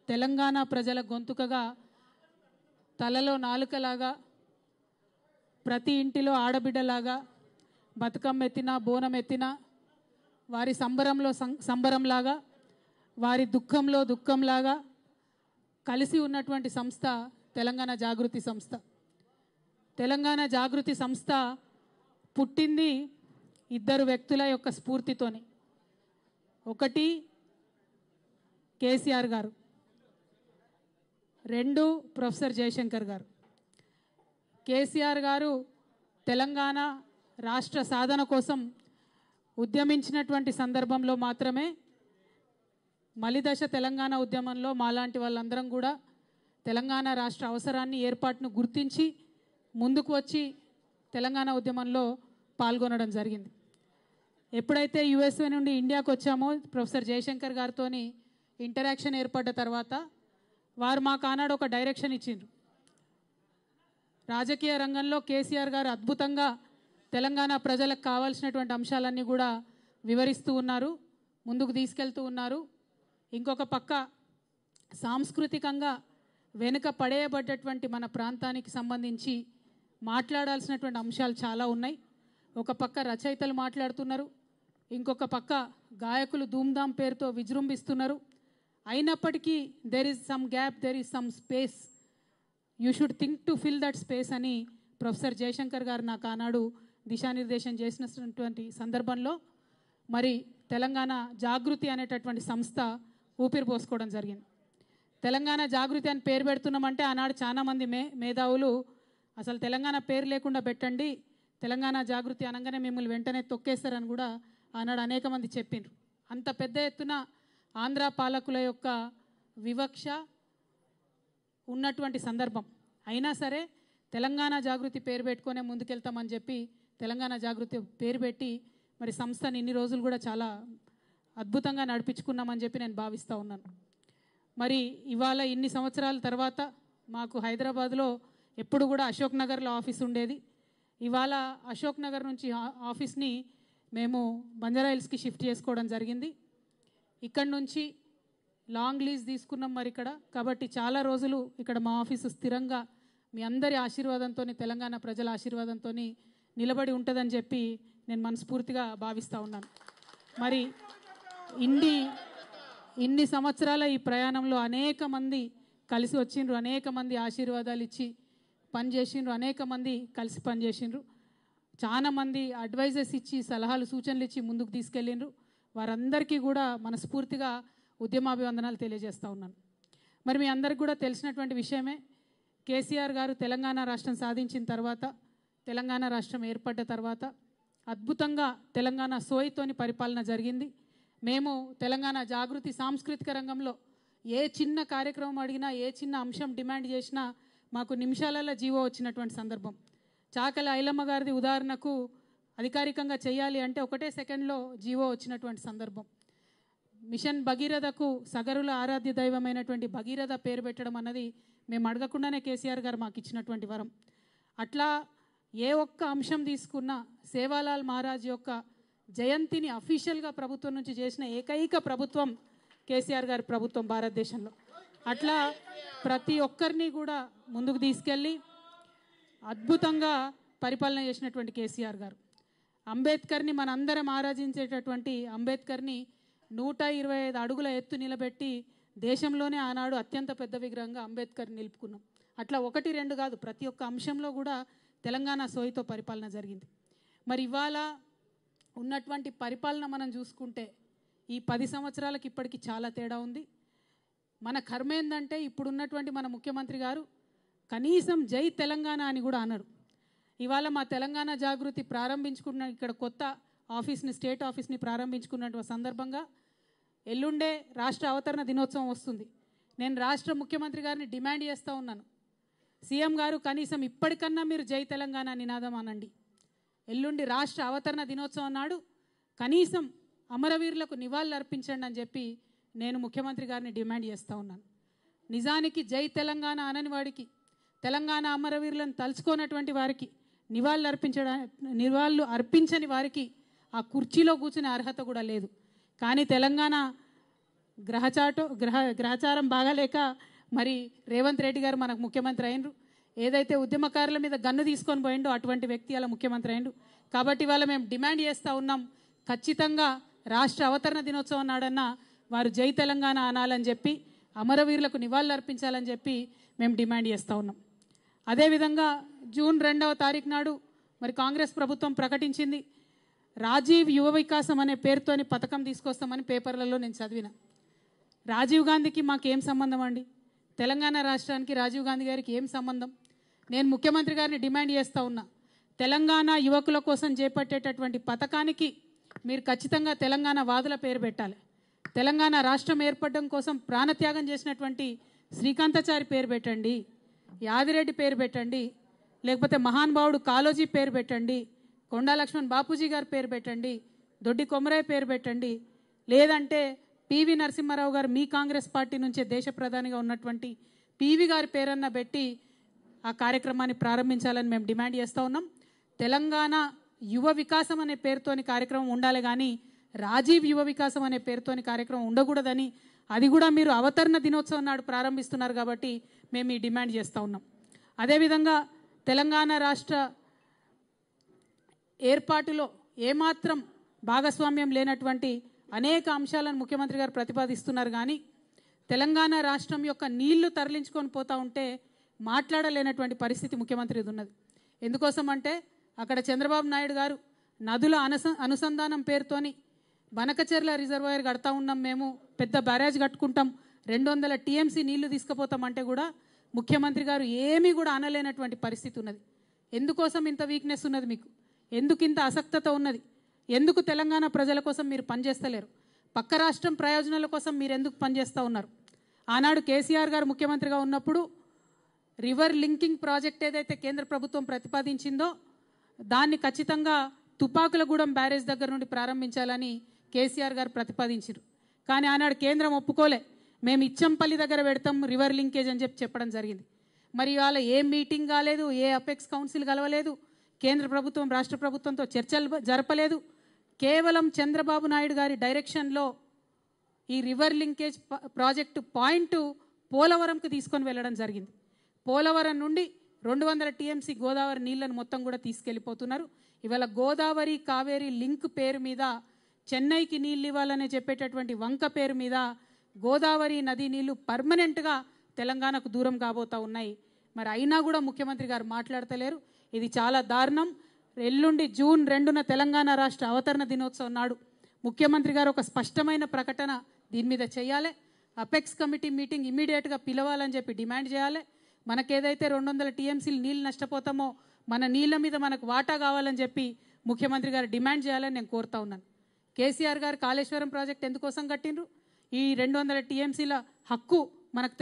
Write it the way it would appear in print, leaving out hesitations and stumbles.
తెలంగాణ ప్రజల గొంతుకగా తలలో నాలుకలాగా ప్రతి ఇంటిలో ఆడబిడ్డలాగా బతుకమ్మ ఎత్తినా బోనం ఎత్తినా వారి సంబరంలో సంబరంలాగా వారి దుఃఖంలో దుఃఖంలాగా కలిసి ఉన్నటువంటి సంస్థ తెలంగాణ జాగృతి సంస్థ. తెలంగాణ జాగృతి సంస్థ పుట్టింది ఇద్దరు వ్యక్తుల యొక్క స్ఫూర్తితోని. ఒకటి కేసీఆర్ గారు, రెండు ప్రొఫెసర్ జయశంకర్ గారు. కేసీఆర్ గారు తెలంగాణ రాష్ట్ర సాధన కోసం ఉద్యమించినటువంటి సందర్భంలో మాత్రమే మలిదశ తెలంగాణ ఉద్యమంలో మాలాంటి వాళ్ళందరం కూడా తెలంగాణ రాష్ట్ర అవసరాన్ని ఏర్పాటును గుర్తించి ముందుకు వచ్చి తెలంగాణ ఉద్యమంలో పాల్గొనడం జరిగింది. ఎప్పుడైతే యుఎస్ఏ నుండి ఇండియాకు వచ్చామో ప్రొఫెసర్ జయశంకర్ గారితో ఇంటరాక్షన్ ఏర్పడ్డ తర్వాత వారు మాకు ఆనాడు ఒక డైరెక్షన్ ఇచ్చిండ్రు. రాజకీయ రంగంలో కేసీఆర్ గారు అద్భుతంగా తెలంగాణ ప్రజలకు కావాల్సినటువంటి అంశాలన్నీ కూడా వివరిస్తూ ఉన్నారు, ముందుకు తీసుకెళ్తూ ఉన్నారు. ఇంకొక పక్క సాంస్కృతికంగా వెనుక పడేయబడ్డటువంటి మన ప్రాంతానికి సంబంధించి మాట్లాడాల్సినటువంటి అంశాలు చాలా ఉన్నాయి. ఒక పక్క రచయితలు మాట్లాడుతున్నారు, ఇంకొక పక్క గాయకులు ధూమ్ధామ్ పేరుతో విజృంభిస్తున్నారు. అయినప్పటికీ there is some gap, there is some space, you should think to fill that space అని ప్రొఫెసర్ జయశంకర్ గారు నాకు ఆనాడు దిశానిర్దేశం చేసినటువంటి సందర్భంలో మరి తెలంగాణ జాగృతి అనేటటువంటి సంస్థ ఊపిరి పోసుకోవడం జరిగింది. తెలంగాణ జాగృతి అని పేరు పెడుతున్నామంటే ఆనాడు చాలామంది మేధావులు అసలు తెలంగాణ పేరు లేకుండా పెట్టండి, తెలంగాణ జాగృతి అనగానే మిమ్మల్ని వెంటనే తొక్కేస్తారని కూడా ఆనాడు అనేక మంది చెప్పిండ్రు. అంత పెద్ద ఎత్తున ఆంధ్ర పాలకుల యొక్క వివక్ష ఉన్నటువంటి సందర్భం అయినా సరే తెలంగాణ జాగృతి పేరు పెట్టుకునే ముందుకెళ్తామని చెప్పి తెలంగాణ జాగృతి పేరు పెట్టి మరి సంస్థని ఇన్ని రోజులు కూడా చాలా అద్భుతంగా నడిపించుకున్నామని చెప్పి నేను భావిస్తూ ఉన్నాను. మరి ఇవాళ ఇన్ని సంవత్సరాల తర్వాత మాకు హైదరాబాద్లో ఎప్పుడు కూడా అశోక్ నగర్లో ఆఫీస్ ఉండేది. ఇవాళ అశోక్ నగర్ నుంచి ఆఫీస్ని మేము బంజారా హిల్స్కి షిఫ్ట్ చేసుకోవడం జరిగింది. ఇక్కడి నుంచి లాంగ్ లీజ్ తీసుకున్నాం మరి ఇక్కడ, కాబట్టి చాలా రోజులు ఇక్కడ మా ఆఫీసు స్థిరంగా మీ అందరి ఆశీర్వాదంతో తెలంగాణ ప్రజల ఆశీర్వాదంతో నిలబడి ఉంటుందని చెప్పి నేను మనస్ఫూర్తిగా భావిస్తూ ఉన్నాను. మరి ఇన్ని సంవత్సరాల ఈ ప్రయాణంలో అనేక మంది కలిసి వచ్చిండ్రు, అనేక మంది ఆశీర్వాదాలు ఇచ్చి పనిచేసిండ్రు, అనేక మంది కలిసి పనిచేసిండ్రు, చాలా మంది అడ్వైజర్స్ ఇచ్చి సలహాలు సూచనలు ఇచ్చి ముందుకు తీసుకెళ్ళిండ్రు. వారందరికీ కూడా మనస్ఫూర్తిగా ఉద్యమాభివందనాలు తెలియజేస్తూ ఉన్నాను. మరి మీ అందరికీ కూడా తెలిసినటువంటి విషయమే, కేసీఆర్ గారు తెలంగాణ రాష్ట్రం సాధించిన తర్వాత, తెలంగాణ రాష్ట్రం ఏర్పడ్డ తర్వాత అద్భుతంగా తెలంగాణ సోయితోని పరిపాలన జరిగింది. మేము తెలంగాణ జాగృతి సాంస్కృతిక రంగంలో ఏ చిన్న కార్యక్రమం అడిగినా, ఏ చిన్న అంశం డిమాండ్ చేసినా మాకు నిమిషాలలో జీవో వచ్చినటువంటి సందర్భం. చాకల ఐలమ్మ గారిది ఉదాహరణకు అధికారికంగా చేయాలి అంటే ఒకటే సెకండ్లో జీవో వచ్చినటువంటి సందర్భం. మిషన్ భగీరథకు సగరుల ఆరాధ్య దైవమైనటువంటి భగీరథ పేరు పెట్టడం అన్నది మేము అడగకుండానే కేసీఆర్ గారు మాకు ఇచ్చినటువంటి వరం. అట్లా ఏ ఒక్క అంశం తీసుకున్నా సేవాలాల్ మహారాజ్ యొక్క జయంతిని అఫీషియల్గా ప్రభుత్వం నుంచి చేసిన ఏకైక ప్రభుత్వం కేసీఆర్ గారి ప్రభుత్వం భారతదేశంలో. అట్లా ప్రతి ఒక్కరిని కూడా ముందుకు తీసుకెళ్ళి అద్భుతంగా పరిపాలన చేసినటువంటి కేసీఆర్ గారు. అంబేద్కర్ని మనందరం ఆరాధించేటటువంటి అంబేద్కర్ని 125 అడుగుల ఎత్తు నిలబెట్టి దేశంలోనే ఆనాడు అత్యంత పెద్ద విగ్రహంగా అంబేద్కర్ నిలుపుకున్నాం. అట్లా 1-2 కాదు, ప్రతి ఒక్క అంశంలో కూడా తెలంగాణ సోయితో పరిపాలన జరిగింది. మరి ఇవాళ ఉన్నటువంటి పరిపాలన మనం చూసుకుంటే ఈ 10 సంవత్సరాలకి ఇప్పటికి చాలా తేడా ఉంది. మన కర్మ ఏందంటే ఇప్పుడున్నటువంటి మన ముఖ్యమంత్రి గారు కనీసం జై తెలంగాణ అని కూడా అన్నారు. ఇవాళ మా తెలంగాణ జాగృతి ప్రారంభించుకున్న ఇక్కడ కొత్త ఆఫీస్ని, స్టేట్ ఆఫీస్ని ప్రారంభించుకున్నటువంటి సందర్భంగా ఎల్లుండే రాష్ట్ర అవతరణ దినోత్సవం వస్తుంది. నేను రాష్ట్ర ముఖ్యమంత్రి గారిని డిమాండ్ చేస్తూ ఉన్నాను, సీఎం గారు కనీసం ఇప్పటికన్నా మీరు జై తెలంగాణ నినాదం అనండి. ఎల్లుండి రాష్ట్ర అవతరణ దినోత్సవం నాడు కనీసం అమరవీరులకు నివాళులు అర్పించండి అని చెప్పి నేను ముఖ్యమంత్రి గారిని డిమాండ్ చేస్తూ ఉన్నాను. నిజానికి జై తెలంగాణ అనని వాడికి, తెలంగాణ అమరవీరులను తలుచుకోనటువంటి వారికి, నివాళులు అర్పించని వారికి ఆ కుర్చీలో కూర్చునే అర్హత కూడా లేదు. కానీ తెలంగాణ గ్రహచారం బాగాలేక మరి రేవంత్ రెడ్డి గారు మనకు ముఖ్యమంత్రి అయినరు. ఏదైతే ఉద్యమకారుల మీద గన్ను తీసుకొని పోయిండో అటువంటి వ్యక్తి అలా ముఖ్యమంత్రి అయిండు. కాబట్టి ఇవాళ మేము డిమాండ్ చేస్తూ ఉన్నాం, ఖచ్చితంగా రాష్ట్ర అవతరణ దినోత్సవం నాడన్నా వారు జై తెలంగాణ అనాలని చెప్పి అమరవీరులకు నివాళులు అర్పించాలని చెప్పి మేము డిమాండ్ చేస్తూ ఉన్నాం. అదేవిధంగా జూన్ 2వ తారీఖు నాడు మరి కాంగ్రెస్ ప్రభుత్వం ప్రకటించింది, రాజీవ్ యువ వికాసం అనే పేరుతోని పథకం తీసుకొస్తామని పేపర్లలో నేను చదివిన. రాజీవ్ గాంధీకి మాకేం సంబంధం అండి? తెలంగాణ రాష్ట్రానికి రాజీవ్ గాంధీ గారికి ఏం సంబంధం? నేను ముఖ్యమంత్రి గారిని డిమాండ్ చేస్తూ ఉన్నా, తెలంగాణ యువకుల కోసం చేపట్టేటటువంటి పథకానికి మీరు ఖచ్చితంగా తెలంగాణ వాదుల పేరు పెట్టాలి. తెలంగాణ రాష్ట్రం ఏర్పడడం కోసం ప్రాణత్యాగం చేసినటువంటి శ్రీకాంతాచారి పేరు పెట్టండి, యాదిరెడ్డి పేరు పెట్టండి, లేకపోతే మహానుభావుడు కాళోజీ పేరు పెట్టండి, కొండా లక్ష్మణ్ బాపూజీ గారి పేరు పెట్టండి, దొడ్డి కొమరయ్య పేరు పెట్టండి, లేదంటే పివి నరసింహారావు గారు మీ కాంగ్రెస్ పార్టీ నుంచే దేశ ప్రధానిగా ఉన్నటువంటి పివి గారి పేరన్నా పెట్టి ఆ కార్యక్రమాన్ని ప్రారంభించాలని మేము డిమాండ్ చేస్తూ ఉన్నాం. తెలంగాణ యువ వికాసం అనే పేరుతోని కార్యక్రమం ఉండాలి కానీ రాజీవ్ యువ వికాసం అనే పేరుతోని కార్యక్రమం ఉండకూడదని, అది కూడా మీరు అవతరణ దినోత్సవం నాడు ప్రారంభిస్తున్నారు కాబట్టి మేము ఈ డిమాండ్ చేస్తూ ఉన్నాం. అదేవిధంగా తెలంగాణ రాష్ట్ర ఏర్పాటులో ఏమాత్రం భాగస్వామ్యం లేనటువంటి అనేక అంశాలను ముఖ్యమంత్రి గారు ప్రతిపాదిస్తున్నారు కానీ తెలంగాణ రాష్ట్రం యొక్క నీళ్లు తరలించుకొని పోతూ ఉంటే మాట్లాడలేనటువంటి పరిస్థితి ముఖ్యమంత్రిది ఉన్నది. ఎందుకోసం అంటే అక్కడ చంద్రబాబు నాయుడు గారు నదుల అనుసంధానం పేరుతోని బనకచెర్ల రిజర్వాయర్ కడతా ఉన్నాం, మేము పెద్ద బ్యారేజ్ కట్టుకుంటాం, 200 టీఎంసీ నీళ్లు తీసుకుపోతామంటే కూడా ముఖ్యమంత్రి గారు ఏమీ కూడా అనలేనటువంటి పరిస్థితి ఉన్నది. ఎందుకోసం ఇంత వీక్నెస్ ఉన్నది మీకు? ఎందుకు ఇంత అసక్తత ఉన్నది? ఎందుకు తెలంగాణ ప్రజల కోసం మీరు పనిచేస్తలేరు? పక్క రాష్ట్రం ప్రయోజనాల కోసం మీరు ఎందుకు పనిచేస్తూ ఉన్నారు? ఆనాడు కేసీఆర్ గారు ముఖ్యమంత్రిగా ఉన్నప్పుడు రివర్ లింకింగ్ ప్రాజెక్ట్ ఏదైతే కేంద్ర ప్రభుత్వం ప్రతిపాదించిందో దాన్ని ఖచ్చితంగా తుపాకులగూడెం బ్యారేజ్ దగ్గర నుండి ప్రారంభించాలని కేసీఆర్ గారు ప్రతిపాదించారు. కానీ ఆనాడు కేంద్రం ఒప్పుకోలే, మేము ఇచ్చంపల్లి దగ్గర పెడతాం రివర్ లింకేజ్ అని చెప్పడం జరిగింది. మరి ఇవాళ ఏ మీటింగ్ కాలేదు, ఏ అపెక్స్ కౌన్సిల్ కలవలేదు, కేంద్ర ప్రభుత్వం రాష్ట్ర ప్రభుత్వంతో చర్చలు జరపలేదు. కేవలం చంద్రబాబు నాయుడు గారి డైరెక్షన్లో ఈ రివర్ లింకేజ్ ప్రాజెక్టు పాయింట్ పోలవరంకు తీసుకొని వెళ్ళడం జరిగింది. పోలవరం నుండి 200 టీఎంసీ గోదావరి నీళ్లను మొత్తం కూడా తీసుకెళ్ళిపోతున్నారు. ఇవాళ గోదావరి కావేరీ లింక్ పేరు మీద చెన్నైకి నీళ్ళు ఇవ్వాలని చెప్పేటటువంటి వంక పేరు మీద గోదావరి నదీ నీళ్లు పర్మనెంట్గా తెలంగాణకు దూరం కాబోతూ ఉన్నాయి. మరి అయినా కూడా ముఖ్యమంత్రి గారు మాట్లాడతలేరు. ఇది చాలా దారుణం. ఎల్లుండి జూన్ 2న తెలంగాణ రాష్ట్ర అవతరణ దినోత్సవం నాడు ముఖ్యమంత్రి గారు ఒక స్పష్టమైన ప్రకటన దీని మీద చేయాలి. అపెక్స్ కమిటీ మీటింగ్ ఇమీడియట్గా పిలవాలని చెప్పి డిమాండ్ చేయాలి. మనకేదైతే 200 టీఎంసీలు నీళ్ళు నష్టపోతామో మన నీళ్ళ మీద మనకు వాటా కావాలని చెప్పి ముఖ్యమంత్రి గారు డిమాండ్ చేయాలని నేను కోరుతా ఉన్నాను. కేసీఆర్ గారు కాళేశ్వరం ప్రాజెక్ట్ ఎందుకోసం కట్టిండ్రు? ఈ 200 టీఎంసీల హక్కు మనకు